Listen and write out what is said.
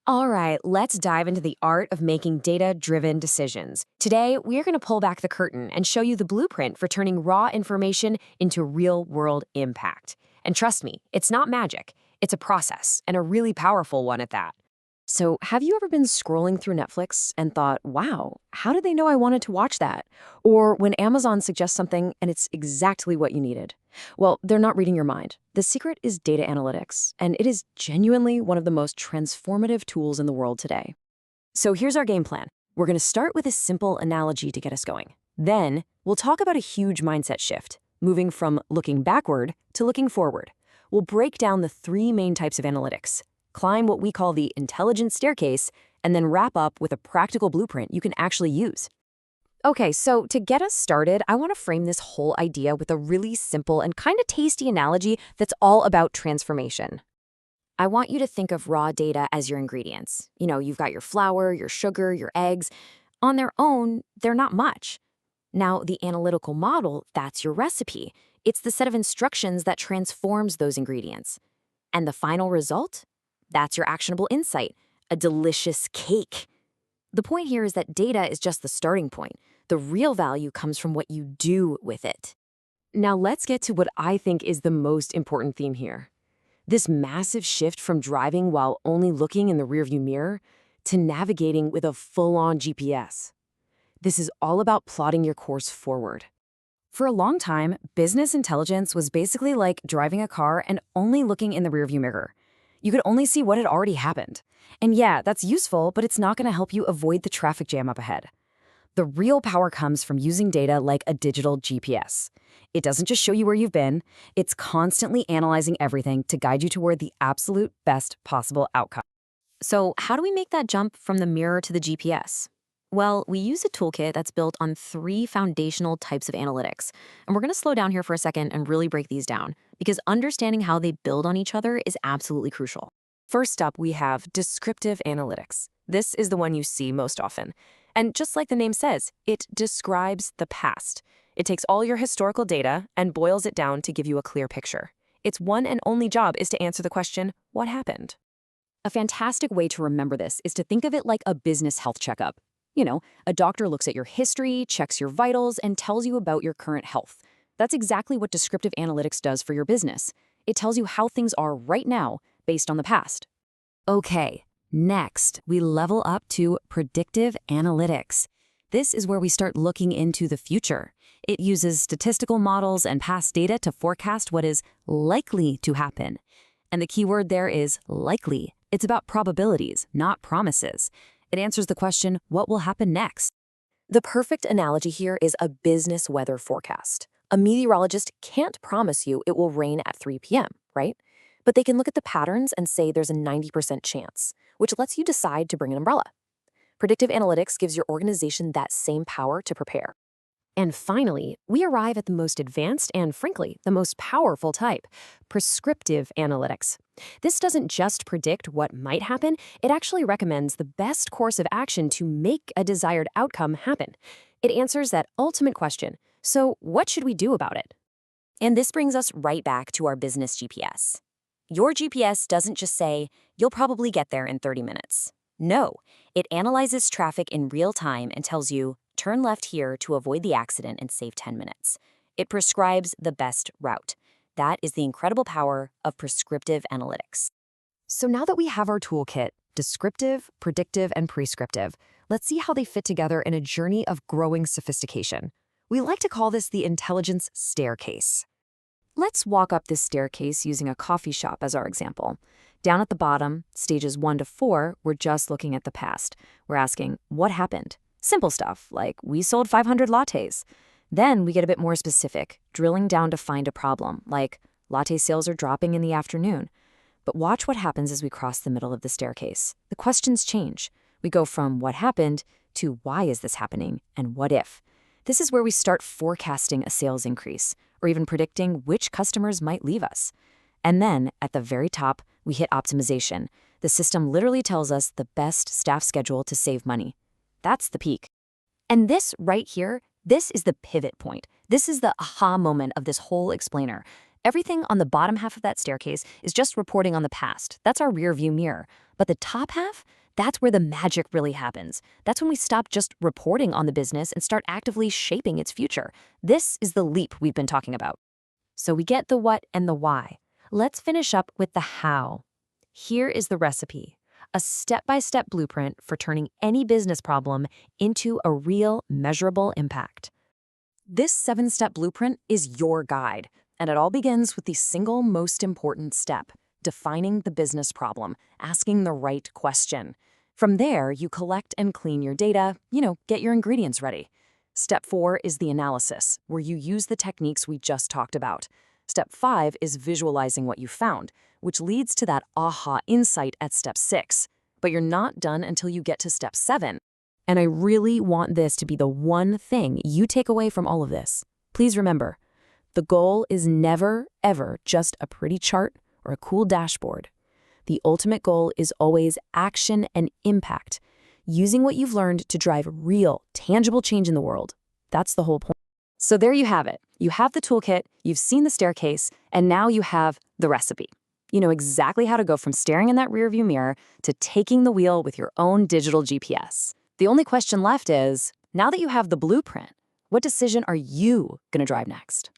All right, let's dive into the art of making data-driven decisions. Today, we're going to pull back the curtain and show you the blueprint for turning raw information into real-world impact. And trust me, it's not magic. It's a process, and a really powerful one at that. So, have you ever been scrolling through Netflix and thought, wow, how did they know I wanted to watch that? Or when Amazon suggests something and it's exactly what you needed? Well, they're not reading your mind. The secret is data analytics, and it is genuinely one of the most transformative tools in the world today. So here's our game plan. We're going to start with a simple analogy to get us going. Then, we'll talk about a huge mindset shift, moving from looking backward to looking forward. We'll break down the three main types of analytics, climb what we call the intelligence staircase, and then wrap up with a practical blueprint you can actually use. Okay, so to get us started, I want to frame this whole idea with a really simple and kind of tasty analogy that's all about transformation. I want you to think of raw data as your ingredients. You've got your flour, your sugar, your eggs. On their own, they're not much. Now, the analytical model, that's your recipe. It's the set of instructions that transforms those ingredients. And the final result? That's your actionable insight, a delicious cake. The point here is that data is just the starting point. The real value comes from what you do with it. Now let's get to what I think is the most important theme here. This massive shift from driving while only looking in the rearview mirror to navigating with a full-on GPS. This is all about plotting your course forward. For a long time, business intelligence was basically like driving a car and only looking in the rearview mirror. You could only see what had already happened. And yeah, that's useful, but it's not going to help you avoid the traffic jam up ahead. The real power comes from using data like a digital GPS. It doesn't just show you where you've been, it's constantly analyzing everything to guide you toward the absolute best possible outcome. So how do we make that jump from the mirror to the GPS? Well, we use a toolkit that's built on three foundational types of analytics. And we're going to slow down here for a second and really break these down, because understanding how they build on each other is absolutely crucial. First up, we have descriptive analytics. This is the one you see most often. And just like the name says, it describes the past. It takes all your historical data and boils it down to give you a clear picture. Its one and only job is to answer the question, what happened? A fantastic way to remember this is to think of it like a business health checkup. A doctor looks at your history, checks your vitals, and tells you about your current health. That's exactly what descriptive analytics does for your business. It tells you how things are right now based on the past. Okay, next, we level up to predictive analytics. This is where we start looking into the future. It uses statistical models and past data to forecast what is likely to happen. And the key word there is likely. It's about probabilities, not promises. It answers the question, what will happen next? The perfect analogy here is a business weather forecast. A meteorologist can't promise you it will rain at 3 p.m., right? But they can look at the patterns and say there's a 90% chance, which lets you decide to bring an umbrella. Predictive analytics gives your organization that same power to prepare. And finally, we arrive at the most advanced and, frankly, the most powerful type, prescriptive analytics. This doesn't just predict what might happen, it actually recommends the best course of action to make a desired outcome happen. It answers that ultimate question, so what should we do about it? And this brings us right back to our business GPS. Your GPS doesn't just say, you'll probably get there in 30 minutes. No, it analyzes traffic in real time and tells you, turn left here to avoid the accident and save 10 minutes. It prescribes the best route. That is the incredible power of prescriptive analytics. So now that we have our toolkit, descriptive, predictive, and prescriptive, let's see how they fit together in a journey of growing sophistication. We like to call this the intelligence staircase. Let's walk up this staircase using a coffee shop as our example. Down at the bottom, stages 1 to 4, we're just looking at the past. We're asking, what happened? Simple stuff, like we sold 500 lattes. Then we get a bit more specific, drilling down to find a problem, like latte sales are dropping in the afternoon. But watch what happens as we cross the middle of the staircase. The questions change. We go from what happened to why is this happening and what if. This is where we start forecasting a sales increase, or even predicting which customers might leave us. And then, at the very top, we hit optimization. The system literally tells us the best staff schedule to save money. That's the peak. And this right here, this is the pivot point. This is the aha moment of this whole explainer. Everything on the bottom half of that staircase is just reporting on the past. That's our rear view mirror. But the top half, that's where the magic really happens. That's when we stop just reporting on the business and start actively shaping its future. This is the leap we've been talking about. So we get the what and the why. Let's finish up with the how. Here is the recipe, a step-by-step blueprint for turning any business problem into a real, measurable impact. This 7-step blueprint is your guide, and it all begins with the single most important step, defining the business problem, asking the right question. From there, you collect and clean your data, get your ingredients ready. Step 4 is the analysis, where you use the techniques we just talked about. Step 5 is visualizing what you found, which leads to that aha insight at step 6. But you're not done until you get to step 7. And I really want this to be the one thing you take away from all of this. Please remember, the goal is never, ever just a pretty chart or a cool dashboard. The ultimate goal is always action and impact, using what you've learned to drive real, tangible change in the world. That's the whole point. So there you have it. You have the toolkit, you've seen the staircase, and now you have the recipe. You know exactly how to go from staring in that rearview mirror to taking the wheel with your own digital GPS. The only question left is, now that you have the blueprint, what decision are you going to drive next?